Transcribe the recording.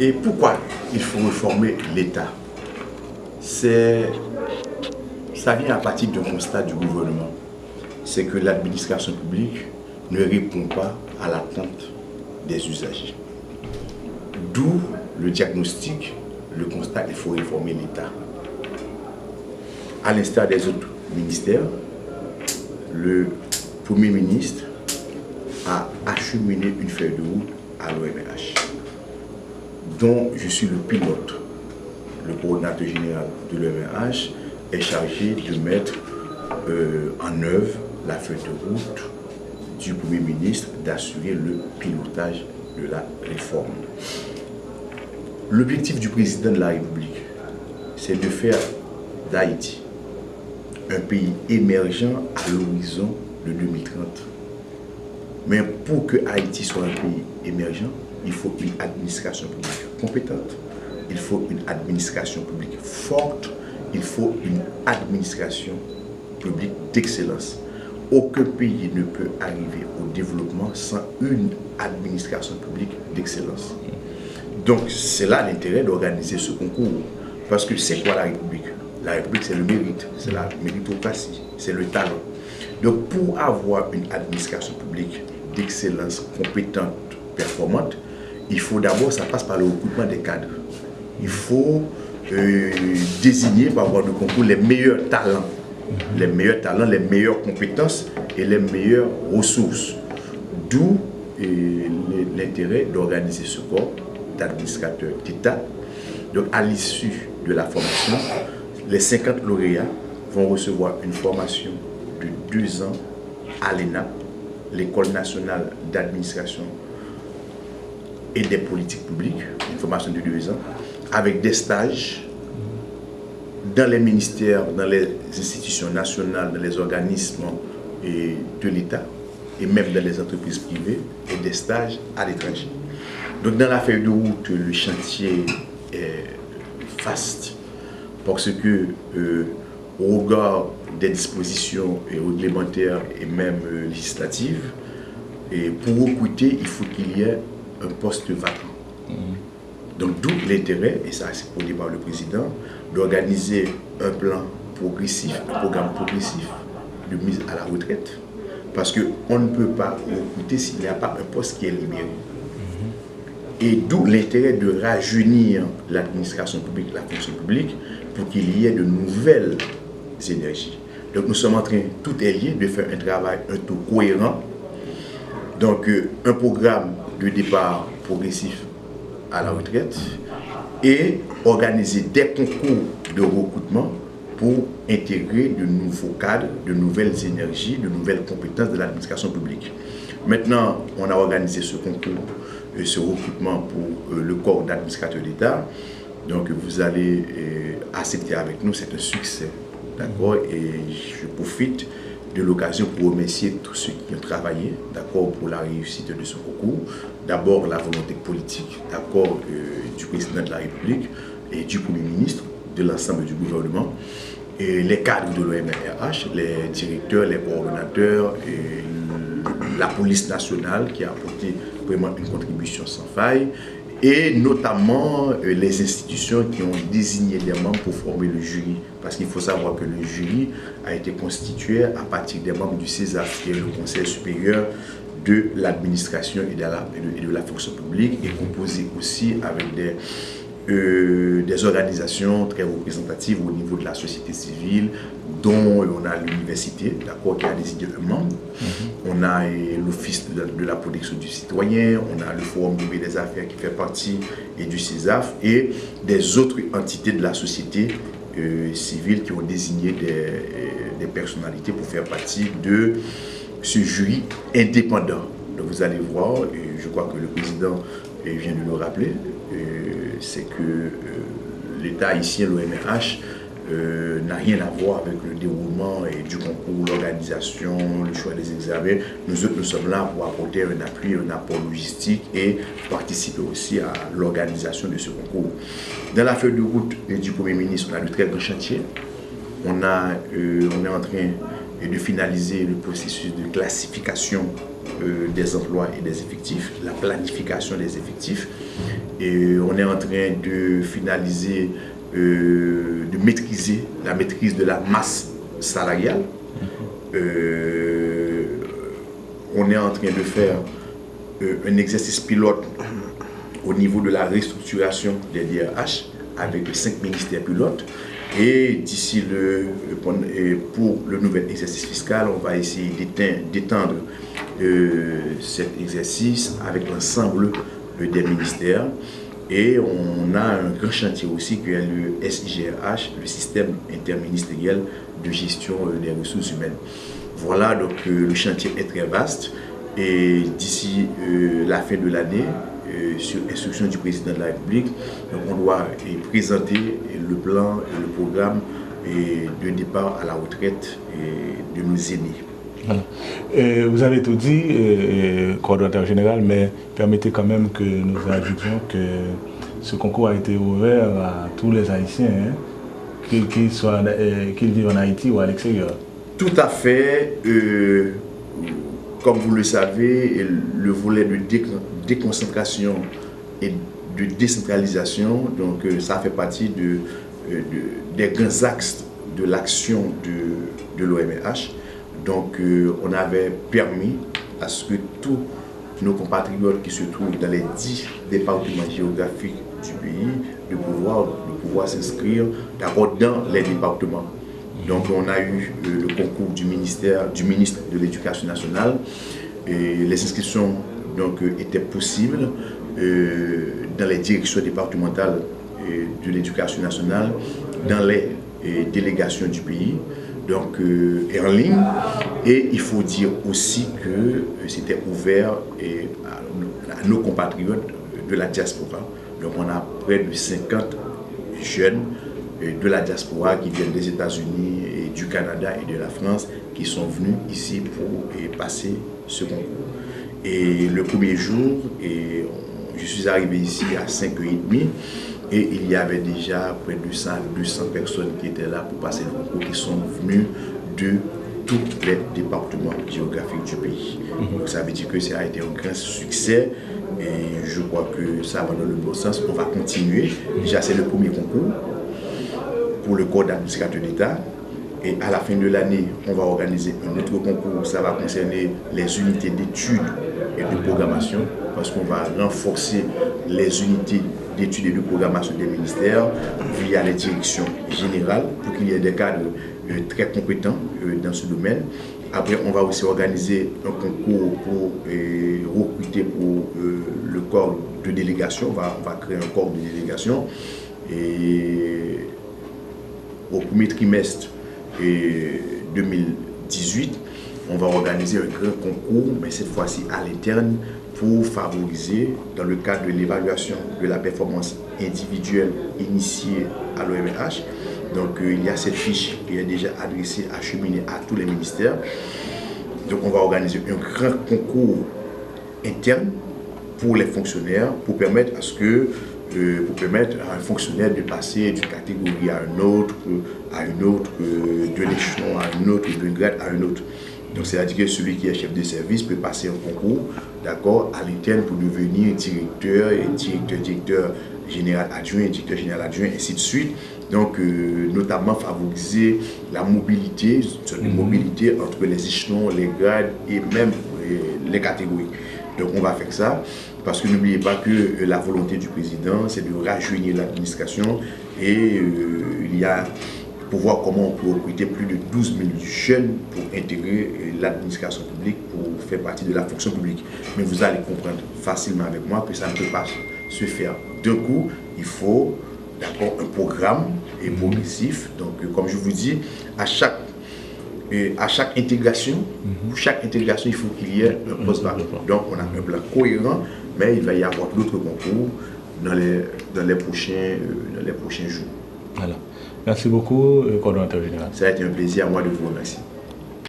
Et pourquoi il faut réformer l'État? Ça vient à partir d'un constat du gouvernement. C'est que l'administration publique ne répond pas à l'attente des usagers. D'où le diagnostic, le constat, il faut réformer l'État. À l'instar des autres ministères, le Premier ministre a acheminé une feuille de route à l'OMH, dont je suis le pilote. Le coordinateur général de l'OMH est chargé de mettre en œuvre la feuille de route du Premier ministre, d'assurer le pilotage de la réforme. L'objectif du président de la République, c'est de faire d'Haïti un pays émergent à l'horizon de 2030. Mais pour que Haïti soit un pays émergent, il faut une administration publique compétente, il faut une administration publique forte, il faut une administration publique d'excellence. Aucun pays ne peut arriver au développement sans une administration publique d'excellence. Donc c'est là l'intérêt d'organiser ce concours. Parce que c'est quoi la République? La République, c'est le mérite, c'est la méritocratie, c'est le talent. Donc pour avoir une administration publique d'excellence, compétente, performante, il faut d'abord, ça passe par le recrutement des cadres. Il faut désigner par voie de concours les meilleurs talents, les meilleures compétences et les meilleures ressources. D'où l'intérêt d'organiser ce corps d'administrateurs d'État. Donc à l'issue de la formation, les 50 lauréats vont recevoir une formation de 2 ans à l'ENA, l'École nationale d'administration et des politiques publiques, une formation de 2 ans, avec des stages dans les ministères, dans les institutions nationales, dans les organismes de l'État et même dans les entreprises privées, et des stages à l'étranger. Donc dans la feuille de route, le chantier est vaste parce que au regard des dispositions réglementaires et même législatives, et pour recruter, il faut qu'il y ait un poste vacant. Donc d'où l'intérêt, et ça c'est produit par le président, d'organiser un plan progressif, un programme progressif de mise à la retraite, parce qu'on ne peut pas recruter s'il n'y a pas un poste qui est libéré. Et d'où l'intérêt de rajeunir l'administration publique, la fonction publique, pour qu'il y ait de nouvelles énergies. Donc nous sommes en train, tout est lié, de faire un travail un tout cohérent. Donc un programme de départ progressif à la retraite et organiser des concours de recrutement pour intégrer de nouveaux cadres, de nouvelles énergies, de nouvelles compétences de l'administration publique. Maintenant, on a organisé ce concours, ce recrutement pour le corps d'administrateur d'État. Donc vous allez accepter avec nous, c'est un succès. D'accord? Et je profite de l'occasion pour remercier tous ceux qui ont travaillé, d'accord, pour la réussite de ce concours. D'abord la volonté politique, d'accord, du président de la République et du Premier ministre, de l'ensemble du gouvernement, et les cadres de l'OMRH, les directeurs, les coordonnateurs, et la police nationale qui a apporté vraiment une contribution sans faille, et notamment les institutions qui ont désigné des membres pour former le jury. Parce qu'il faut savoir que le jury a été constitué à partir des membres du CESAF, qui est le Conseil supérieur de l'administration et de la fonction publique, et composé aussi avec des organisations très représentatives au niveau de la société civile, dont on a l'université, d'accord, qui a désigné un membre. On a l'Office de la protection du citoyen, on a le Forum privé des affaires qui fait partie du CESAF, et des autres entités de la société civile qui ont désigné des personnalités pour faire partie de ce jury indépendant. Donc vous allez voir, et je crois que le président vient de le rappeler, c'est que l'État haïtien, l'OMRH, n'a rien à voir avec le déroulement du concours, l'organisation, le choix des examens. Nous autres, nous sommes là pour apporter un appui, un apport logistique et participer aussi à l'organisation de ce concours. Dans la feuille de route du Premier ministre, on a de très grands chantiers. On est en train de finaliser le processus de classification des emplois et des effectifs, la planification des effectifs. Et on est en train de finaliser, de maîtriser la maîtrise de la masse salariale. On est en train de faire un exercice pilote au niveau de la restructuration des DRH avec 5 ministères pilotes. Et d'ici pour le nouvel exercice fiscal, on va essayer d'étendre cet exercice avec l'ensemble des ministères. Et on a un grand chantier aussi qui est le SIGRH, le système interministériel de gestion des ressources humaines. Voilà, donc le chantier est très vaste. Et d'ici la fin de l'année, sur instruction du président de la République, donc on doit présenter le plan et le programme de départ à la retraite de nos aînés. Voilà. Vous avez tout dit, coordonnateur général, mais permettez quand même que nous ajoutions que ce concours a été ouvert à tous les Haïtiens, qu'ils vivent en Haïti ou à l'extérieur. Tout à fait. Comme vous le savez, le volet de déconcentration et de décentralisation, donc ça fait partie des grands axes de l'action de l'OMH. Donc on avait permis à ce que tous nos compatriotes qui se trouvent dans les 10 départements géographiques du pays de pouvoir s'inscrire d'abord dans les départements. Donc on a eu le concours du ministre de l'Éducation nationale et les inscriptions donc, étaient possibles dans les directions départementales de l'Éducation nationale, dans les délégations du pays, donc en ligne. Et il faut dire aussi que c'était ouvert à nos compatriotes de la diaspora. Donc on a près de 50 jeunes de la diaspora qui viennent des États-Unis et du Canada et de la France qui sont venus ici pour passer ce concours. Et le premier jour, je suis arrivé ici à 5h30 et il y avait déjà près de 200 personnes qui étaient là pour passer le concours, qui sont venus de tous les départements géographiques du pays. Donc ça veut dire que ça a été un grand succès et je crois que ça va dans le bon sens. On va continuer. Déjà c'est le premier concours pour le corps d'administrateur d'État. Et à la fin de l'année, on va organiser un autre concours. Ça va concerner les unités d'études et de programmation, parce qu'on va renforcer les unités d'études et de programmation des ministères via les directions générales pour qu'il y ait des cadres très compétents dans ce domaine. Après, on va aussi organiser un concours pour recruter pour le corps de délégation. On va créer un corps de délégation. Et au premier trimestre 2018, on va organiser un grand concours, mais cette fois-ci à l'interne, pour favoriser, dans le cadre de l'évaluation de la performance individuelle initiée à l'OMH. Donc il y a cette fiche qui est déjà adressée, acheminée à tous les ministères. Donc on va organiser un grand concours interne pour les fonctionnaires, pour permettre à un fonctionnaire de passer d'une catégorie à une autre, de l'échelon à une autre, d'un grade à un autre. Donc c'est-à-dire que celui qui est chef de service peut passer un concours, d'accord, à l'interne pour devenir directeur et directeur général adjoint, directeur général adjoint, ainsi de suite. Donc notamment favoriser la mobilité, mobilité entre les échelons, les grades et même les catégories. Donc on va faire ça. Parce que n'oubliez pas que la volonté du président, c'est de rajeunir l'administration et il y a pour voir comment on peut recruter plus de 12 000 jeunes pour intégrer l'administration publique, pour faire partie de la fonction publique. Mais vous allez comprendre facilement avec moi que ça ne peut pas se faire d'un coup. Il faut d'accord un programme progressif. Donc comme je vous dis, à chaque intégration, pour chaque intégration, il faut qu'il y ait un poste vacant. Donc on a un plan cohérent, mais il va y avoir d'autres concours dans les prochains jours. Voilà. Merci beaucoup, coordonnateur général. Ça a été un plaisir à moi de vous remercier.